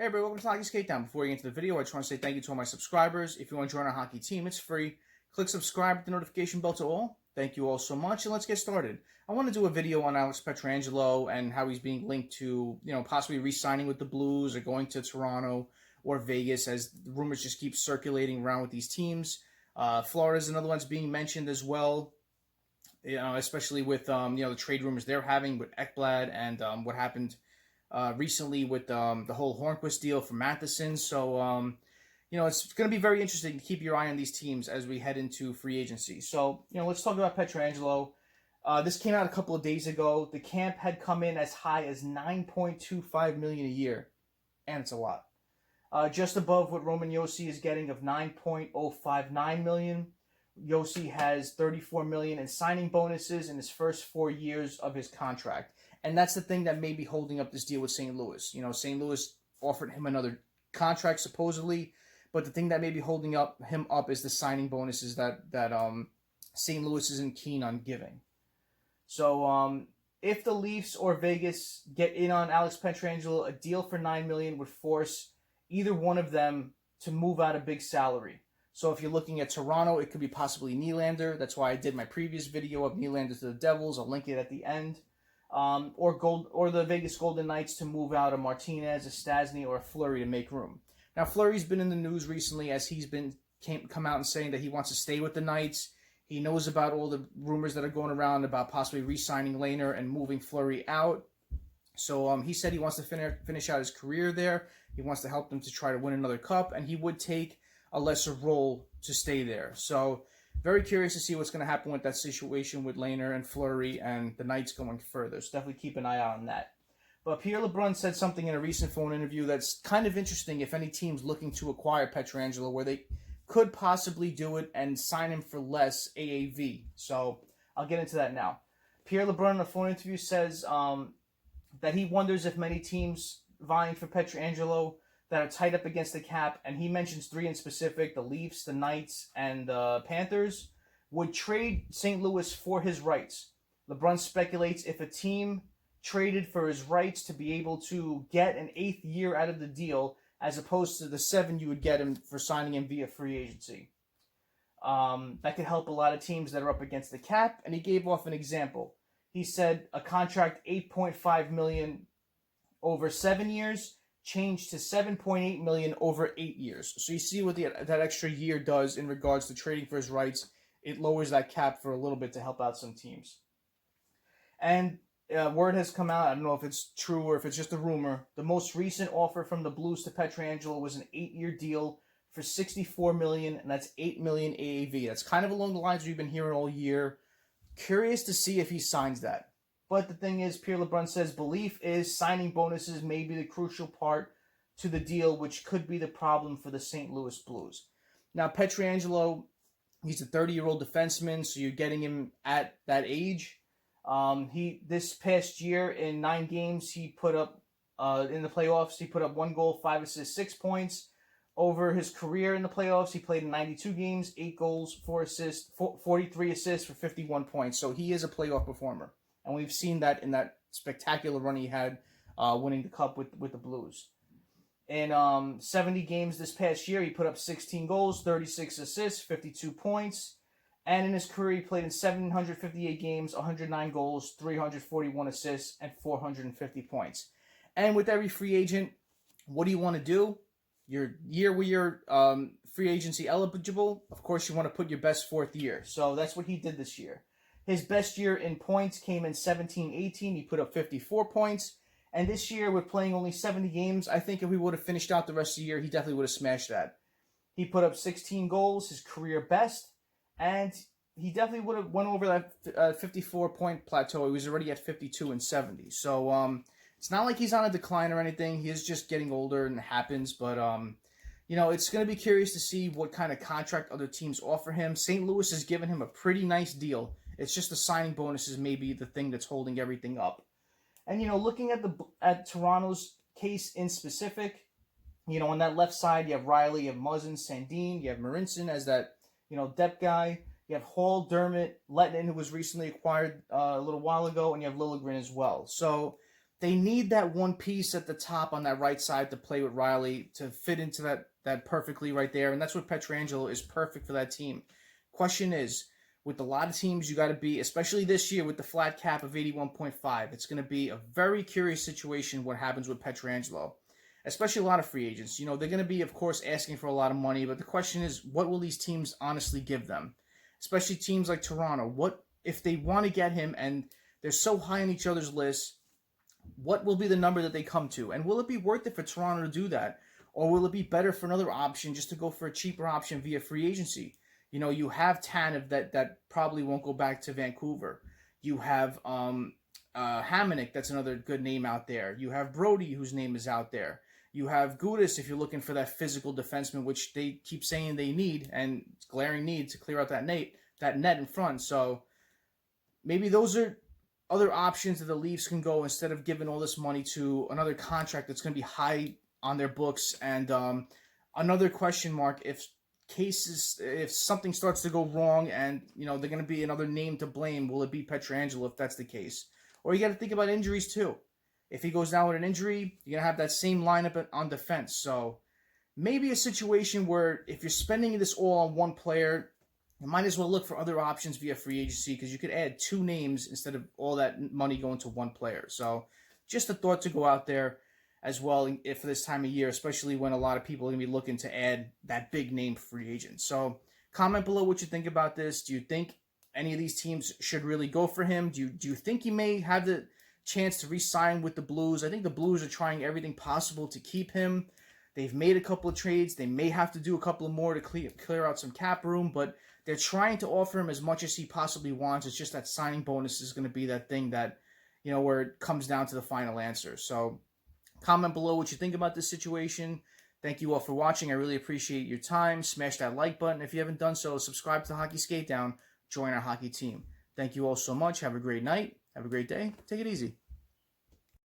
Hey everybody, welcome to Hockey SKATEDOWN. Before we get into the video, I just want to say thank you to all my subscribers. If you want to join our hockey team, it's free. Click subscribe with the notification bell to all. Thank you all so much, and let's get started. I want to do a video on Alex Pietrangelo and how he's being linked to, possibly re-signing with the Blues or going to Toronto or Vegas, as the rumors just keep circulating around with these teams. Florida is another one that's being mentioned as well, especially with the trade rumors they're having with Ekblad and what happened recently with the whole Hornqvist deal for Matheson. So, it's going to be very interesting to keep your eye on these teams as we head into free agency. So, let's talk about Pietrangelo. This came out a couple of days ago. The camp had come in as high as $9.25 million a year, and it's a lot. Just above what Roman Josi is getting of $9.059 million. Josi has $34 million in signing bonuses in his first 4 years of his contract. And that's the thing that may be holding up this deal with St. Louis. St. Louis offered him another contract supposedly, but the thing that may be holding him up is the signing bonuses that St. Louis isn't keen on giving. So if the Leafs or Vegas get in on Alex Pietrangelo, a deal for $9 million would force either one of them to move out a big salary. So if you're looking at Toronto, it could be possibly Nylander. That's why I did my previous video of Nylander to the Devils. I'll link it at the end. Or the Vegas Golden Knights to move out a Martinez, a Stastny, or a Fleury to make room. Now, Fleury's been in the news recently as he's come out and saying that he wants to stay with the Knights. He knows about all the rumors that are going around about possibly re-signing Lafreniere and moving Fleury out. So he said he wants to finish out his career there. He wants to help them to try to win another cup, and he would take a lesser role to stay there. So very curious to see what's going to happen with that situation with Lafreniere and Fleury and the Knights going further. So definitely keep an eye out on that. But Pierre LeBrun said something in a recent phone interview that's kind of interesting if any team's looking to acquire Pietrangelo, where they could possibly do it and sign him for less AAV. So I'll get into that now. Pierre LeBrun in a phone interview says that he wonders if many teams vying for Pietrangelo that are tied up against the cap, and he mentions three in specific, the Leafs, the Knights, and the Panthers, would trade St. Louis for his rights. LeBrun speculates if a team traded for his rights to be able to get an 8th year out of the deal, as opposed to the 7 you would get him for signing him via free agency. That could help a lot of teams that are up against the cap, and he gave off an example. He said a contract $8.5 million over 7 years, changed to $7.8 million over 8 years. So you see what that extra year does in regards to trading for his rights. It lowers that cap for a little bit to help out some teams. And word has come out, I don't know if it's true or if it's just a rumor, the most recent offer from the Blues to Pietrangelo was an 8-year deal for $64 million, and that's $8 million AAV. That's kind of along the lines we've been hearing all year. Curious to see if he signs that. But the thing is, Pierre LeBrun says belief is signing bonuses may be the crucial part to the deal, which could be the problem for the St. Louis Blues. Now, Pietrangelo, he's a 30-year-old defenseman, so you're getting him at that age. This past year, in 9 games, he put up, in the playoffs, he put up 1 goal, 5 assists, 6 points. Over his career in the playoffs, he played in 92 games, 8 goals, 4 assists, 43 assists for 51 points. So he is a playoff performer. And we've seen that in that spectacular run he had winning the Cup with the Blues. In 70 games this past year, he put up 16 goals, 36 assists, 52 points. And in his career, he played in 758 games, 109 goals, 341 assists, and 450 points. And with every free agent, what do you want to do? Your year where you're free agency eligible, of course, you want to put your best 4th year. So that's what he did this year. His best year in points came in 17-18. He put up 54 points. And this year, with playing only 70 games, I think if we would have finished out the rest of the year, he definitely would have smashed that. He put up 16 goals, his career best. And he definitely would have went over that 54-point plateau. He was already at 52 and 70. So it's not like he's on a decline or anything. He is just getting older, and it happens. But, it's going to be curious to see what kind of contract other teams offer him. St. Louis has given him a pretty nice deal. It's just the signing bonuses may be the thing that's holding everything up. And, looking at Toronto's case in specific, on that left side, you have Riley, you have Muzzin, Sandin, you have Marinson as that, depth guy. You have Hall, Dermott, Lettinen, who was recently acquired a little while ago, and you have Liljegren as well. So they need that one piece at the top on that right side to play with Riley to fit into that perfectly right there. And that's what Pietrangelo is perfect for that team. Question is, with a lot of teams, you got to be, especially this year with the flat cap of 81.5, it's going to be a very curious situation what happens with Pietrangelo, especially a lot of free agents. You know, they're going to be, of course, asking for a lot of money, but the question is, what will these teams honestly give them? Especially teams like Toronto. What if they want to get him and they're so high on each other's lists? What will be the number that they come to? And will it be worth it for Toronto to do that? Or will it be better for another option just to go for a cheaper option via free agency? You know, you have Tanev that probably won't go back to Vancouver. You have Hamonic, that's another good name out there. You have Brody, whose name is out there. You have Gudas, if you're looking for that physical defenseman, which they keep saying they need, and glaring need to clear out that net in front. So maybe those are other options that the Leafs can go instead of giving all this money to another contract that's going to be high on their books. And another question mark, if something starts to go wrong and, you know, they're going to be another name to blame, will it be Pietrangelo if that's the case? Or you got to think about injuries too. If he goes down with an injury, you're going to have that same lineup on defense. So maybe a situation where if you're spending this all on one player, you might as well look for other options via free agency because you could add two names instead of all that money going to one player. So just a thought to go out there as well for this time of year, especially when a lot of people are going to be looking to add that big name free agent. So comment below what you think about this. Do you think any of these teams should really go for him? Do you think he may have the chance to re-sign with the Blues? I think the Blues are trying everything possible to keep him. They've made a couple of trades. They may have to do a couple of more to clear out some cap room, but they're trying to offer him as much as he possibly wants. It's just that signing bonus is going to be that thing that, you know, where it comes down to the final answer. So comment below what you think about this situation. Thank you all for watching. I really appreciate your time. Smash that like button. If you haven't done so, subscribe to Hockey Skate Down. Join our hockey team. Thank you all so much. Have a great night. Have a great day. Take it easy.